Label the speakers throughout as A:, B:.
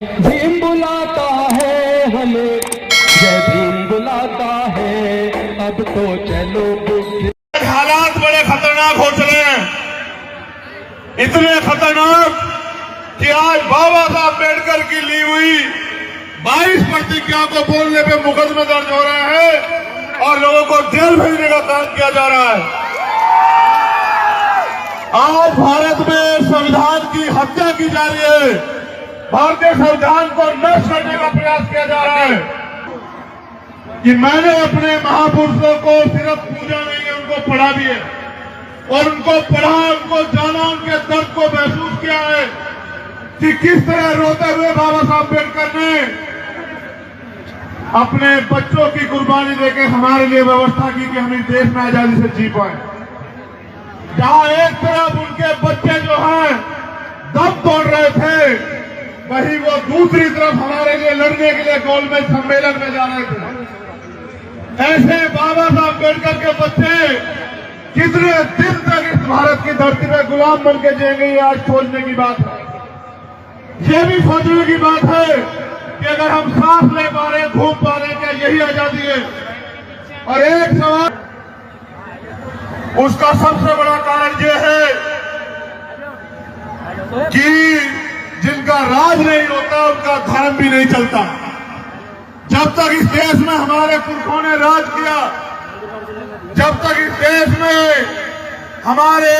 A: भीम बुलाता है हमें, जय भीम बुलाता है, अब तो चलो।
B: हालात बड़े खतरनाक हो चले हैं, इतने खतरनाक कि आज बाबा साहब अम्बेडकर की ली हुई 22 प्रतिज्ञा को बोलने पे मुकदमे दर्ज हो रहे हैं और लोगों को जेल भेजने का काम किया जा रहा है। आज भारत में संविधान की हत्या की जा रही है, भारतीय संविधान को नष्ट करने का प्रयास किया जा रहा है। कि मैंने अपने महापुरुषों को सिर्फ पूजा नहीं है, उनको पढ़ा भी है और उनको पढ़ा, उनको जाना, उनके दर्द को महसूस किया है कि किस तरह रोते हुए बाबा साहब अम्बेडकर ने अपने बच्चों की कुर्बानी देकर हमारे लिए व्यवस्था की कि हम इस देश में आजादी से जी पाए। जहां एक तरफ उनके बच्चे जो हैं दम तोड़ रहे थे, वहीं वो दूसरी तरफ हमारे लिए लड़ने के लिए गोलमेज सम्मेलन में जा रहे थे। ऐसे बाबा साहब अम्बेडकर के बच्चे कितने दिन तक इस भारत की धरती में गुलाम बन के जिएंगे, ये आज सोचने की बात है। ये भी सोचने की बात है कि अगर हम सांस ले पा रहे, घूम पा रहे, क्या यही आजादी है? और एक सवाल, उसका सबसे बड़ा कारण यह है कि जिनका राज नहीं होता उनका धर्म भी नहीं चलता। जब तक इस देश में हमारे पुरखों ने राज किया, जब तक इस देश में हमारे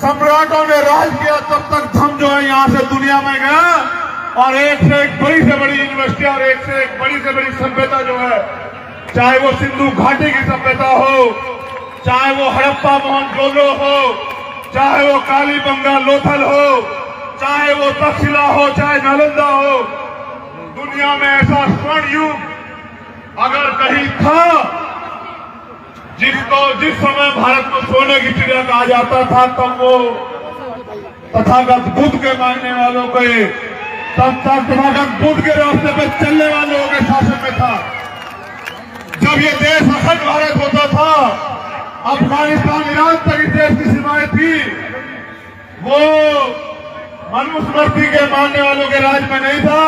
B: सम्राटों ने राज किया, तब तक धर्म जो है यहां से दुनिया में गया और एक से एक बड़ी से बड़ी यूनिवर्सिटी और एक से एक बड़ी से बड़ी सभ्यता जो है, चाहे वो सिंधु घाटी की सभ्यता हो, चाहे वो हड़प्पा मोहनजोदड़ो हो, चाहे वो कालीबंगा लोथल हो, चाहे वो तक्षशिला हो, चाहे नालंदा हो, दुनिया में ऐसा स्वर्ण युग अगर कहीं था जिस समय भारत को सोने की चिड़िया कहा जाता था, तब वो तथागत बुद्ध के मानने वालों के, तब तक तथागत बुद्ध के रास्ते पे चलने वालों के शासन में था। जब ये देश अखंड भारत होता था, अफगानिस्तान ईरान तक इस देश की सीमाएं थी, वो मनुस्मृति के मानने वालों के राज में नहीं था,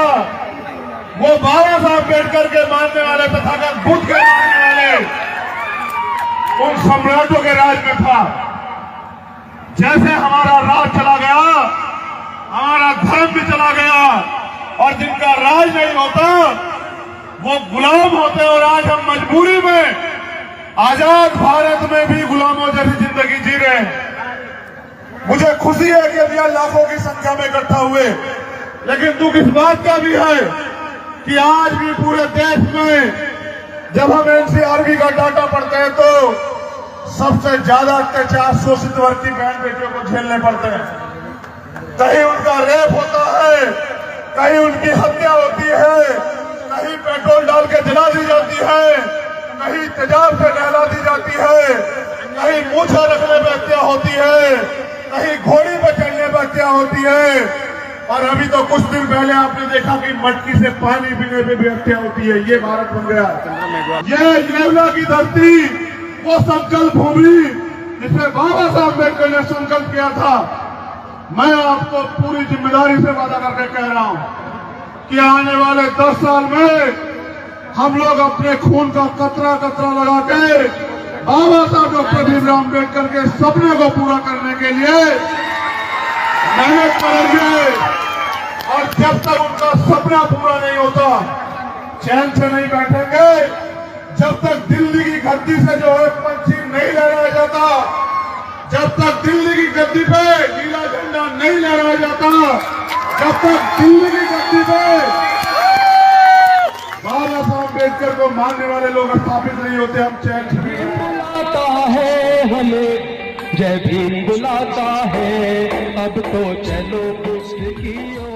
B: वो बाबा साहब अम्बेडकर के मानने वाले, तथागत बुद्ध के मानने वाले उन सम्राटों के राज में था। जैसे हमारा राज चला गया, हमारा धर्म भी चला गया और जिनका राज नहीं होता वो गुलाम होते और आज हम मजबूरी में आजाद भारत में भी गुलामों जैसी जिंदगी जी रहे हैं। मुझे खुशी है कि अभी लाखों की संख्या में इकट्ठा हुए, लेकिन दुख इस बात का भी है कि आज भी पूरे देश में जब हम एनसीआरबी का डाटा पढ़ते हैं तो सबसे ज्यादा अत्याचार शोषित वर्ग की बहन बेटियों को झेलने पड़ते हैं। कहीं उनका रेप होता है, कहीं उनकी हत्या होती है, कहीं पेट्रोल डाल के जला दी जाती है, कहीं तेजाब से नहला दी जाती है, कहीं मूछा रखने पर हत्या होती है, कहीं घोड़ी पर चढ़ने पर हत्या होती है और अभी तो कुछ दिन पहले आपने देखा कि मटकी से पानी पीने पे भी हत्या होती है। ये भारत बन गया। ये नेवला की धरती, वो संकल्प भूमि जिसमें बाबा साहब अम्बेडकर ने संकल्प किया था। मैं आपको पूरी जिम्मेदारी से वादा करके कह रहा हूं कि आने वाले 10 साल में हम लोग अपने खून का कतरा कतरा लगा के बाबा साहब डॉक्टर भीमराव अम्बेडकर के सपने को पूरा करने के लिए मेहनत करेंगे। और जब तक उनका सपना पूरा नहीं होता, चैन से नहीं बैठेंगे। जब तक दिल्ली की गद्दी से जो है पंछी नहीं लहराया जाता, जब तक दिल्ली की गद्दी पे नीला झंडा नहीं लहराया जाता, जब तक दिल्ली की गद्दी पे बाबा साहब अम्बेडकर को मानने वाले लोग स्थापित नहीं होते, हम चैन से नहीं
A: बुलाता है हमें, जय भीम बुलाता है, अब तो चलो बुद्ध की ओर।